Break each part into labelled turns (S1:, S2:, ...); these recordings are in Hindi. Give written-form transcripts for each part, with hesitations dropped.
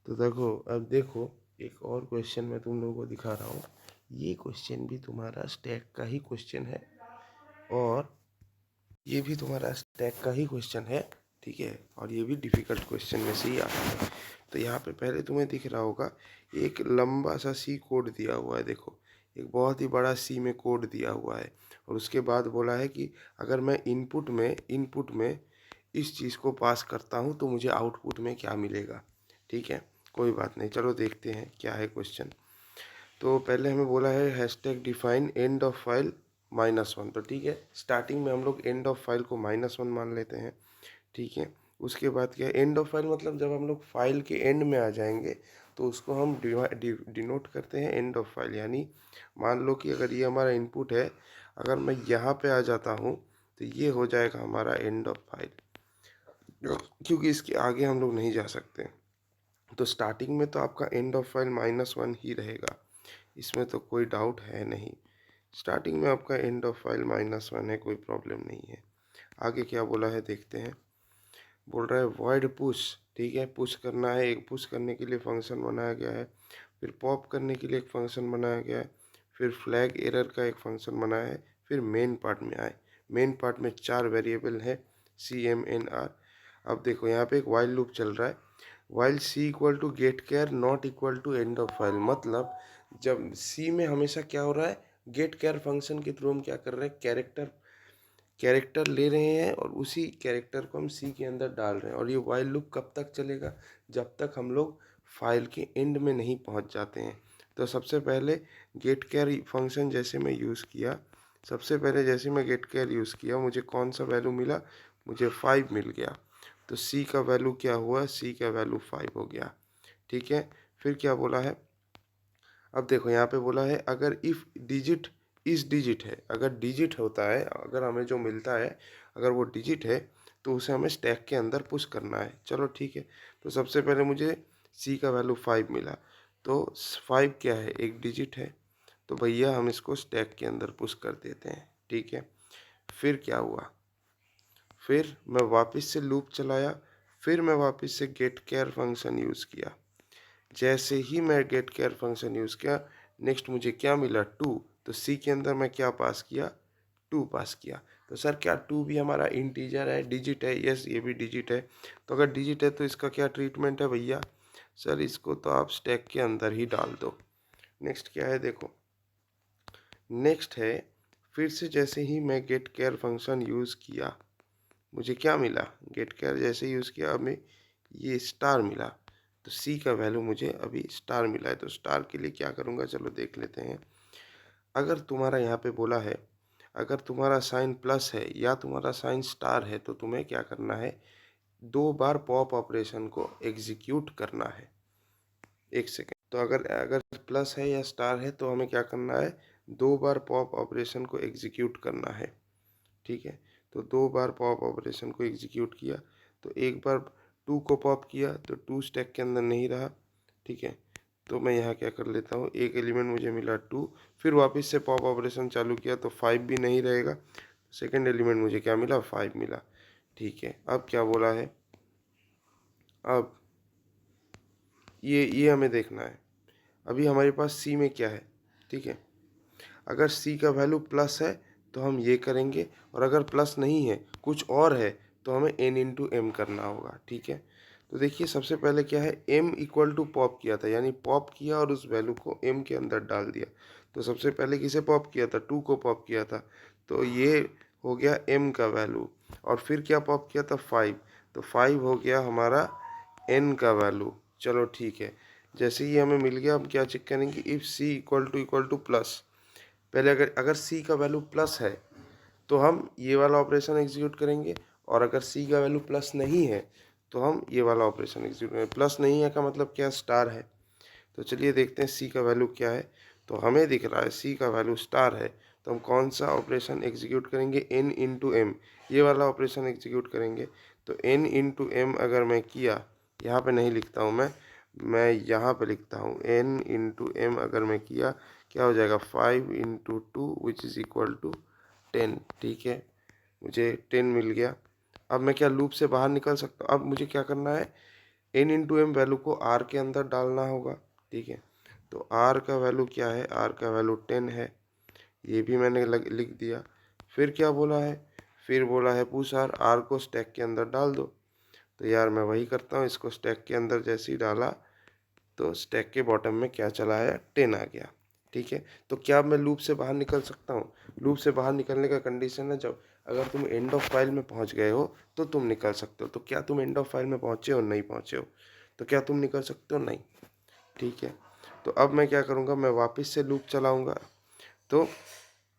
S1: तो देखो, अब देखो, एक और क्वेश्चन मैं तुम लोगों को दिखा रहा हूँ। ये क्वेश्चन भी तुम्हारा स्टैक का ही क्वेश्चन है, और ये भी तुम्हारा स्टैक का ही क्वेश्चन है, ठीक है। और ये भी डिफ़िकल्ट क्वेश्चन में से ही आता है। तो यहाँ पे पहले तुम्हें दिख रहा होगा एक लंबा सा सी कोड दिया हुआ है। देखो, एक बहुत ही बड़ा सी में कोड दिया हुआ है, और उसके बाद बोला है कि अगर मैं इनपुट में इस चीज़ को पास करता हूँ तो मुझे आउटपुट में क्या मिलेगा। ठीक है, कोई बात नहीं, चलो देखते हैं क्या है क्वेश्चन। तो पहले हमें बोला है hashtag define and of file -1। तो ठीक है, स्टार्टिंग में हम लोग एंड ऑफ फाइल को -1 मान लेते हैं, ठीक है। उसके बाद क्या है, एंड ऑफ फाइल मतलब जब हम लोग फाइल के एंड में आ जाएंगे तो उसको हम डिनोट करते हैं एंड ऑफ फाइल। यानी मान लो कि अगर ये हमारा इनपुट है, अगर मैं यहाँ पे आ जाता हूँ तो ये हो जाएगा हमारा एंड ऑफ फाइल, क्योंकि इसके आगे हम लोग नहीं जा सकते। तो स्टार्टिंग में तो आपका एंड ऑफ फाइल -1 ही रहेगा, इसमें तो कोई डाउट है नहीं। स्टार्टिंग में आपका एंड ऑफ फाइल -1 है, कोई प्रॉब्लम नहीं है। आगे क्या बोला है देखते हैं। बोल रहा है वॉइड पुश, ठीक है, पुश करना है। एक पुश करने के लिए फंक्शन बनाया गया है, फिर पॉप करने के लिए एक फंक्शन बनाया गया है, फिर फ्लैग एरर का एक फंक्शन बनाया है, फिर मेन पार्ट में आए। मेन पार्ट में 4 वेरिएबल है, CMNR। अब देखो यहाँ पे एक वाइल लूप चल रहा है। वाइल सी इक्वल टू गेट केयर not equal to end of file, मतलब जब सी में हमेशा क्या हो रहा है, गेट केयर फंक्शन के थ्रू हम क्या कर रहे हैं, कैरेक्टर ले रहे हैं और उसी कैरेक्टर को हम सी के अंदर डाल रहे हैं। और ये वाइल लूप कब तक चलेगा, जब तक हम लोग फाइल के एंड में नहीं पहुंच जाते हैं। तो सबसे पहले गेट केयर फंक्शन जैसे मैं यूज़ किया, सबसे पहले जैसे मैं गेट केयर यूज़ किया, मुझे कौन सा वैल्यू मिला, मुझे 5 मिल गया। तो सी का वैल्यू क्या हुआ, सी का वैल्यू 5 हो गया, ठीक है। फिर क्या बोला है, अब देखो यहाँ पे बोला है अगर इफ़ डिजिट इस डिजिट है, अगर डिजिट होता है, अगर हमें जो मिलता है अगर वो डिजिट है तो उसे हमें स्टैक के अंदर पुश करना है। चलो ठीक है, तो सबसे पहले मुझे सी का वैल्यू 5 मिला, तो 5 क्या है, एक डिजिट है, तो भैया हम इसको स्टैक के अंदर पुश कर देते हैं, ठीक है। फिर क्या हुआ, फिर मैं वापस से लूप चलाया, फिर मैं वापस से गेट केयर फंक्शन यूज़ किया। जैसे ही मैं गेट केयर फंक्शन यूज़ किया, नेक्स्ट मुझे क्या मिला, 2। तो सी के अंदर मैं क्या पास किया, 2 पास किया। तो सर क्या 2 भी हमारा इंटीजर है, डिजिट है? यस, ये भी डिजिट है। तो अगर डिजिट है तो इसका क्या ट्रीटमेंट है भैया, सर इसको तो आप स्टैक के अंदर ही डाल दो। नेक्स्ट क्या है देखो, नेक्स्ट है फिर से जैसे ही मैं गेट केयर फंक्शन यूज़ किया, मुझे क्या मिला, गेट केयर जैसे यूज़ किया, हमें ये स्टार मिला। तो सी का वैल्यू मुझे अभी स्टार मिला है, तो स्टार के लिए क्या करूँगा, चलो देख लेते हैं। अगर तुम्हारा यहाँ पे बोला है, अगर तुम्हारा साइन प्लस है या तुम्हारा साइन स्टार है, तो तुम्हें क्या करना है, 2 बार पॉप ऑपरेशन को एग्जीक्यूट करना है। एक सेकेंड, तो अगर अगर प्लस है या स्टार है तो हमें क्या करना है, 2 बार पॉप ऑपरेशन को एग्जीक्यूट करना है, ठीक है। तो 2 बार पॉप ऑपरेशन को एग्जीक्यूट किया, तो एक बार 2 को पॉप किया तो 2 स्टैक के अंदर नहीं रहा, ठीक है। तो मैं यहाँ क्या कर लेता हूँ, एक एलिमेंट मुझे मिला 2, फिर वापस से पॉप ऑपरेशन चालू किया तो 5 भी नहीं रहेगा, सेकंड एलिमेंट मुझे क्या मिला, 5 मिला, ठीक है। अब क्या बोला है, अब ये हमें देखना है। अभी हमारे पास सी में क्या है, ठीक है। अगर सी का वैल्यू प्लस है तो हम ये करेंगे, और अगर प्लस नहीं है कुछ और है तो हमें n इंटू एम करना होगा, ठीक है। तो देखिए सबसे पहले क्या है, m इक्वल टू पॉप किया था, यानी पॉप किया और उस वैल्यू को m के अंदर डाल दिया। तो सबसे पहले किसे पॉप किया था, 2 को पॉप किया था, तो ये हो गया m का वैल्यू। और फिर क्या पॉप किया था, 5, तो 5 हो गया हमारा n का वैल्यू। चलो ठीक है, जैसे ही हमें मिल गया, हम क्या चेक करेंगे, if c equal two plus. पहले अगर c का वैल्यू प्लस है तो हम ये वाला ऑपरेशन एग्जीक्यूट करेंगे, और अगर c का वैल्यू प्लस नहीं है तो हम ये वाला ऑपरेशन एग्जीक्यूट करेंगे। प्लस नहीं है का मतलब क्या, स्टार है। तो चलिए देखते हैं c का वैल्यू क्या है। तो हमें दिख रहा है c का वैल्यू स्टार है, तो हम कौन सा ऑपरेशन एग्जीक्यूट करेंगे, n इंटू एम, ये वाला ऑपरेशन एग्जीक्यूट करेंगे। तो n इंटू एम अगर मैं किया, यहाँ पे नहीं लिखता हूँ मैं यहाँ पे लिखता हूँ, n इंटू एम अगर मैं किया, क्या हो जाएगा, 5 into 2 which is equal to 10, ठीक है। मुझे 10 मिल गया। अब मैं क्या लूप से बाहर निकल सकता हूँ, अब मुझे क्या करना है, n इंटू एम वैल्यू को r के अंदर डालना होगा, ठीक है। तो r का वैल्यू क्या है, r का वैल्यू 10 है, ये भी मैंने लिख दिया। फिर क्या बोला है, फिर बोला है पुश r को स्टैक के अंदर डाल दो। तो यार मैं वही करता हूँ, इसको स्टैक के अंदर जैसे ही डाला तो स्टैक के बॉटम में क्या चला आया, 10 आ गया, ठीक है। तो क्या मैं लूप से बाहर निकल सकता हूँ? लूप से बाहर निकलने का कंडीशन है जब अगर तुम एंड ऑफ फाइल में पहुँच गए हो तो तुम निकल सकते हो। तो क्या तुम एंड ऑफ फाइल में पहुँचे हो, नहीं पहुँचे हो, तो क्या तुम निकल सकते हो? नहीं, ठीक है। तो अब मैं क्या करूँगा, मैं वापस से लूप चलाऊँगा। तो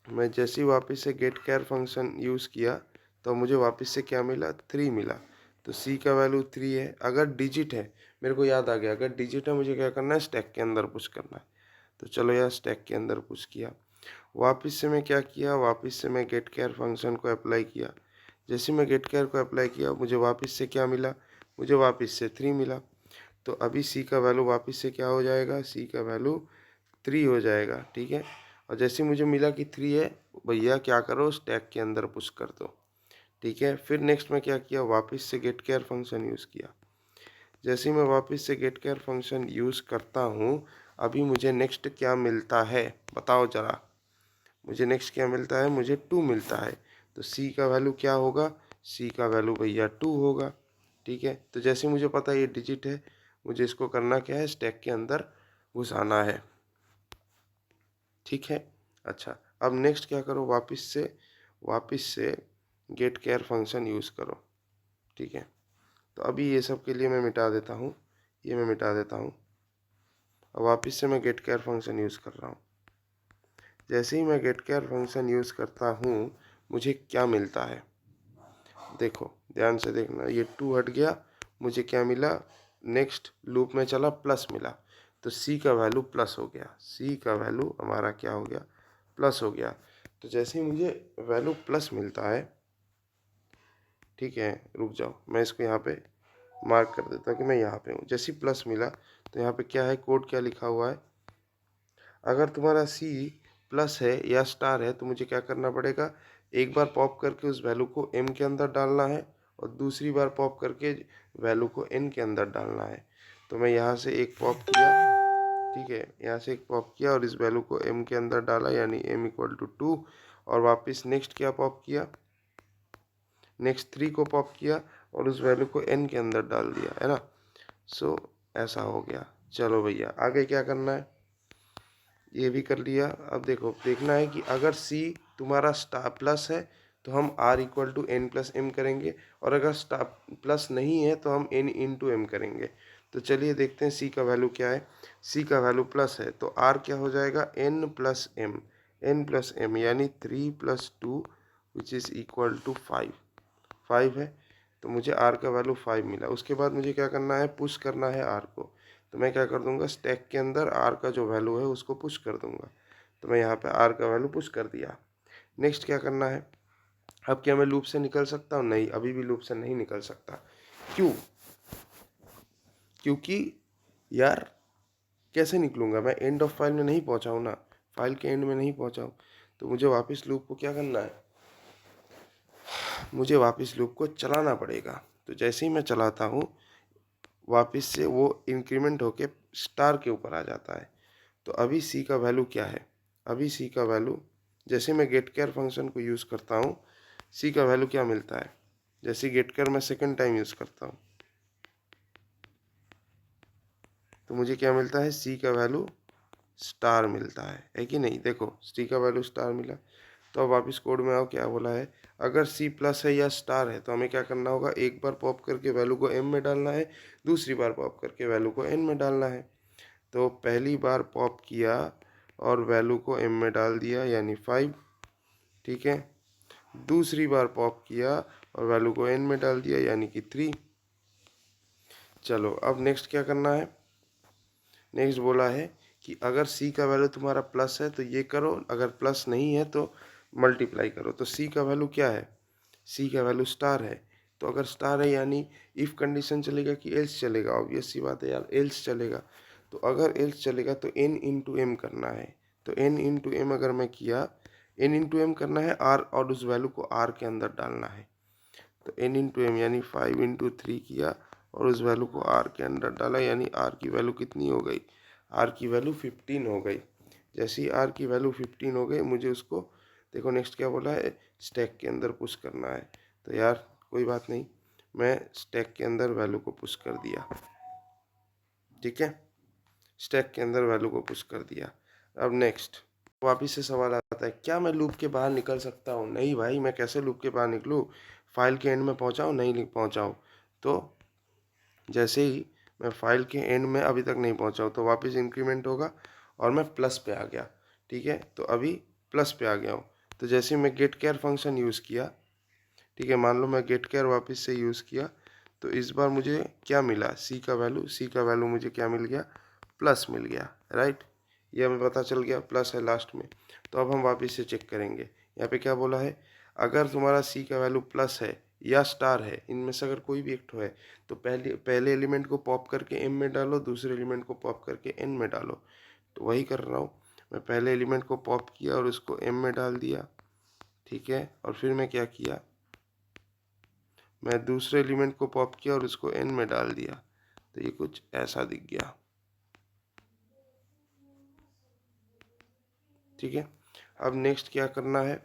S1: मैं जैसे ही वापस से गेट कैर फंक्शन यूज़ किया तो मुझे वापस से क्या मिला, 3 मिला। तो c का वैल्यू 3 है। अगर डिजिट है, मेरे को याद आ गया, अगर डिजिट है मुझे क्या करना है, स्टैक के अंदर पुश करना है। तो चलो यार स्टैक के अंदर पुश किया। वापस से मैं क्या किया, वापस से मैं गेट केयर फंक्शन को अप्लाई किया। जैसे मैं गेट केयर को अप्लाई किया मुझे वापस से क्या मिला, मुझे वापस से 3 मिला। तो अभी c का वैल्यू वापस से क्या हो जाएगा, c का वैल्यू 3 हो जाएगा, ठीक है। और जैसे मुझे मिला कि 3 है, भैया क्या करो, स्टैक के अंदर पुश कर दो, ठीक है। फिर नेक्स्ट में क्या किया, वापस से गेट केयर फंक्शन यूज़ किया। जैसे ही मैं वापस से गेट केयर फंक्शन यूज़ करता हूँ, अभी मुझे नेक्स्ट क्या मिलता है बताओ ज़रा, मुझे नेक्स्ट क्या मिलता है, मुझे 2 मिलता है। तो c का वैल्यू क्या होगा, c का वैल्यू भैया 2 होगा, ठीक है। तो जैसे मुझे पता है ये डिजिट है, मुझे इसको करना क्या है, स्टैक के अंदर घुसाना है, ठीक है। अच्छा, अब नेक्स्ट क्या करो, वापस से गेट केयर फंक्शन यूज़ करो, ठीक है। तो अभी ये सब के लिए मैं मिटा देता हूँ, ये मैं मिटा देता हूँ। अब वापस से मैं गेट केयर फंक्शन यूज़ कर रहा हूँ। जैसे ही मैं गेट केयर फंक्शन यूज़ करता हूँ मुझे क्या मिलता है, देखो ध्यान से देखना, ये 2 हट गया, मुझे क्या मिला, नेक्स्ट लूप में चला प्लस मिला। तो c का वैल्यू प्लस हो गया, c का वैल्यू हमारा क्या हो गया, प्लस हो गया। तो जैसे ही मुझे वैल्यू प्लस मिलता है, ठीक है, रुक जाओ मैं इसको यहाँ पे मार्क कर देता हूँ कि मैं यहाँ पे हूँ। जैसे ही प्लस मिला तो यहाँ पे क्या है, कोड क्या लिखा हुआ है, अगर तुम्हारा c प्लस है या स्टार है तो मुझे क्या करना पड़ेगा, एक बार पॉप करके उस वैल्यू को m के अंदर डालना है और दूसरी बार पॉप करके वैल्यू को n के अंदर डालना है। तो मैं यहाँ से एक पॉप किया, ठीक है, यहाँ से एक पॉप किया और इस वैल्यू को m के अंदर डाला, यानी m इक्वल टू 2। और वापस नेक्स्ट क्या पॉप किया, नेक्स्ट 3 को पॉप किया और उस वैल्यू को n के अंदर डाल दिया, है ना। सो ऐसा हो गया। चलो भैया आगे क्या करना है, ये भी कर लिया। अब देखो देखना है कि अगर c तुम्हारा स्टार प्लस है तो हम r equal to n plus m करेंगे, और अगर स्टार प्लस नहीं है तो हम n इंटू एम करेंगे। तो चलिए देखते हैं c का वैल्यू क्या है। c का वैल्यू प्लस है तो r क्या हो जाएगा, n प्लस एम, यानी 3 plus 2 which is equal to 5 है। तो मुझे r का वैल्यू 5 मिला। उसके बाद मुझे क्या करना है, पुश करना है r को। तो मैं क्या कर दूंगा, स्टैक के अंदर r का जो वैल्यू है उसको पुश कर दूंगा। तो मैं यहाँ पे r का वैल्यू पुश कर दिया। नेक्स्ट क्या करना है, अब क्या मैं लूप से निकल सकता हूँ, नहीं, अभी भी लूप से नहीं निकल सकता। क्यों, क्योंकि यार कैसे निकलूंगा, मैं एंड ऑफ फाइल में नहीं पहुँचा हूँ ना, फाइल के एंड में नहीं पहुँचा हूँ। तो मुझे वापस लूप को क्या करना है, मुझे वापस लूप को चलाना पड़ेगा। तो जैसे ही मैं चलाता हूँ वापस से वो इंक्रीमेंट होके स्टार के ऊपर आ जाता है। तो अभी c का वैल्यू क्या है, अभी c का वैल्यू, जैसे मैं गेट केयर फंक्शन को यूज़ करता हूँ c का वैल्यू क्या मिलता है, जैसे गेट केयर मैं सेकेंड टाइम यूज़ करता हूँ तो मुझे क्या मिलता है, c का वैल्यू स्टार मिलता है कि नहीं। देखो c का वैल्यू स्टार मिला। तो अब वापस कोड में आओ, क्या बोला है, अगर c प्लस है या स्टार है तो हमें क्या करना होगा, एक बार पॉप करके वैल्यू को m में डालना है, दूसरी बार पॉप करके वैल्यू को n में डालना है। तो पहली बार पॉप किया और वैल्यू को m में डाल दिया यानी 5, ठीक है। दूसरी बार पॉप किया और वैल्यू को n में डाल दिया यानी कि 3। चलो अब नेक्स्ट क्या करना है, नेक्स्ट बोला है कि अगर c का वैल्यू तुम्हारा प्लस है तो ये करो, अगर प्लस नहीं है तो मल्टीप्लाई करो। तो c का वैल्यू क्या है, c का वैल्यू स्टार है। तो अगर स्टार है यानी इफ़ कंडीशन चलेगा कि एल्स चलेगा, ऑब्वियस सी बात है यार, एल्स चलेगा। तो अगर एल्स चलेगा तो n इंटू एम करना है। तो n इंटू एम अगर मैं किया, n इंटू एम करना है r, और उस वैल्यू को r के अंदर डालना है। तो n इंटू एम यानी 5 इंटू 3 किया और उस वैल्यू को आर के अंदर डाला, यानी आर की वैल्यू कितनी हो गई, आर की वैल्यू 15 हो गई। जैसे ही आर की वैल्यू 15 हो गई, मुझे उसको देखो नेक्स्ट क्या बोला है, स्टैक के अंदर पुश करना है। तो यार कोई बात नहीं, मैं स्टैक के अंदर वैल्यू को पुश कर दिया, ठीक है, स्टैक के अंदर वैल्यू को पुश कर दिया। अब नेक्स्ट वापिस से सवाल आता है, क्या मैं लूप के बाहर निकल सकता हूँ? नहीं भाई, मैं कैसे लूप के बाहर निकलूँ? फाइल के एंड में पहुँचाऊँ, नहीं पहुँचाऊँ। तो जैसे ही मैं फाइल के एंड में अभी तक नहीं पहुँचा हूँ, तो वापस इंक्रीमेंट होगा और मैं प्लस पे आ गया, ठीक है। तो अभी प्लस पे आ गया हूँ। तो जैसे मैं गेट केयर फंक्शन यूज़ किया, ठीक है, मान लो मैं गेट केयर वापस से यूज़ किया, तो इस बार मुझे क्या मिला, सी का वैल्यू मुझे क्या मिल गया, प्लस मिल गया, राइट। ये हमें पता चल गया प्लस है लास्ट में। तो अब हम वापस से चेक करेंगे, यहाँ पे क्या बोला है, अगर तुम्हारा सी का वैल्यू प्लस है या स्टार है, इनमें से अगर कोई भी एक ठो है, तो पहले एलिमेंट को पॉप करके एम में डालो, दूसरे एलिमेंट को पॉप करके एन में डालो। तो वही कर रहा हूँ, मैं पहले एलिमेंट को पॉप किया और उसको एम में डाल दिया, ठीक है। और फिर मैं क्या किया, मैं दूसरे एलिमेंट को पॉप किया और उसको एन में डाल दिया। तो ये कुछ ऐसा दिख गया, ठीक है। अब नेक्स्ट क्या करना है,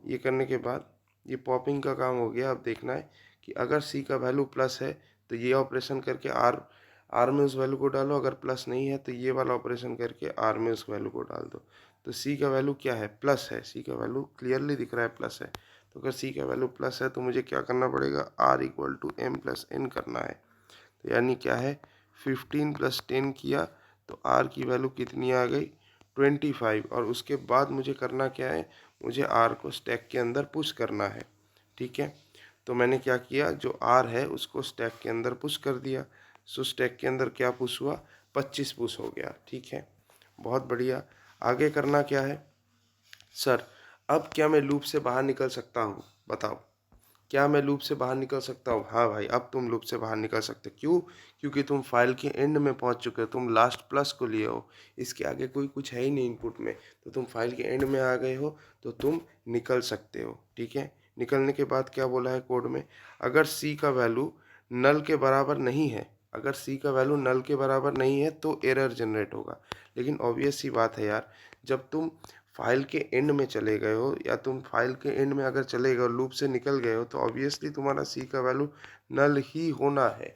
S1: ये करने के बाद ये पॉपिंग का काम हो गया। अब देखना है कि अगर सी का वैल्यू प्लस है तो ये ऑपरेशन करके आर में उस वैल्यू को डालो, अगर प्लस नहीं है तो ये वाला ऑपरेशन करके आर में उस वैल्यू को डाल दो। तो सी का वैल्यू क्या है, प्लस है, सी का वैल्यू क्लियरली दिख रहा है प्लस है। तो अगर सी का वैल्यू प्लस है तो मुझे क्या करना पड़ेगा, r equal to m plus n करना है। तो यानी क्या है, 15 प्लस 10 किया तो आर की वैल्यू कितनी आ गई, 25। और उसके बाद मुझे करना क्या है, मुझे आर को स्टैक के अंदर पुश करना है, ठीक है। तो मैंने क्या किया, जो आर है उसको स्टैक के अंदर पुश कर दिया। सो स्टैक के अंदर क्या पुश हुआ, 25 पुश हो गया, ठीक है, बहुत बढ़िया। आगे करना क्या है, सर अब क्या मैं लूप से बाहर निकल सकता हूँ, बताओ, क्या मैं लूप से बाहर निकल सकता हूँ? हाँ भाई, अब तुम लूप से बाहर निकल सकते हो। क्यों? क्योंकि तुम फाइल के एंड में पहुंच चुके हो, तुम लास्ट प्लस को लिए हो, इसके आगे कोई कुछ है ही नहीं इनपुट में, तो तुम फाइल के एंड में आ गए हो, तो तुम निकल सकते हो, ठीक है। निकलने के बाद क्या बोला है कोड में, अगर सी का वैल्यू नल के बराबर नहीं है, अगर सी का वैल्यू नल के बराबर नहीं है तो एरर जनरेट होगा। लेकिन ऑब्वियस सी बात है यार, जब तुम फाइल के एंड में चले गए हो, या तुम फाइल के एंड में अगर चले गए, लूप से निकल गए हो, तो ऑब्वियसली तुम्हारा सी का वैल्यू नल ही होना है,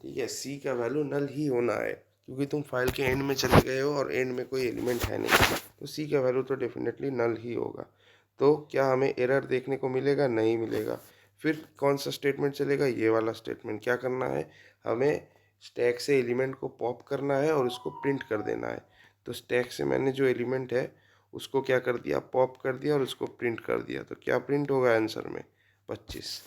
S1: ठीक है, सी का वैल्यू नल ही होना है, क्योंकि तुम फाइल के एंड में चले गए हो और एंड में कोई एलिमेंट है नहीं, तो सी का वैल्यू तो डेफिनेटली नल ही होगा। तो क्या हमें एरर देखने को मिलेगा? नहीं मिलेगा। फिर कौन सा स्टेटमेंट चलेगा, ये वाला स्टेटमेंट। क्या करना है, हमें स्टैक से एलिमेंट को पॉप करना है और उसको प्रिंट कर देना है। तो स्टैक से मैंने जो एलिमेंट है उसको क्या कर दिया, पॉप कर दिया और उसको प्रिंट कर दिया। तो क्या प्रिंट होगा आंसर में, 25।